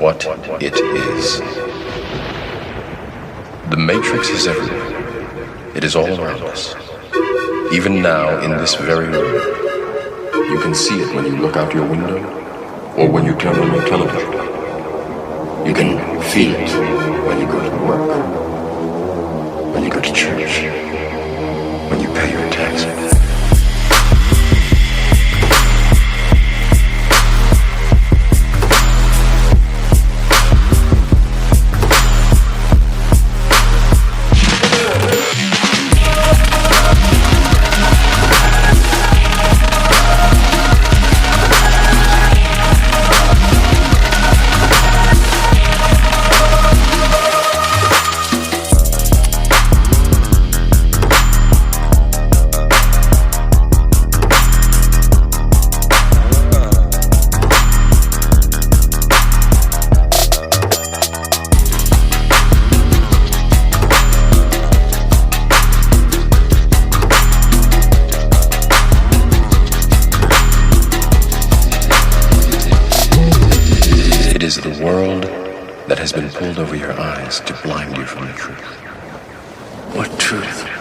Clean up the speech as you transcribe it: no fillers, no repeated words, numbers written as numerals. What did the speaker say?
what it is. The Matrix is everywhere. It is all around us. Even now, in this very room. You can see it when you look out your window or when you turn on your television. You can feel it when you go to work, when you go to church, when you pay your taxes. The world that has been pulled over your eyes to blind you from the truth. What truth?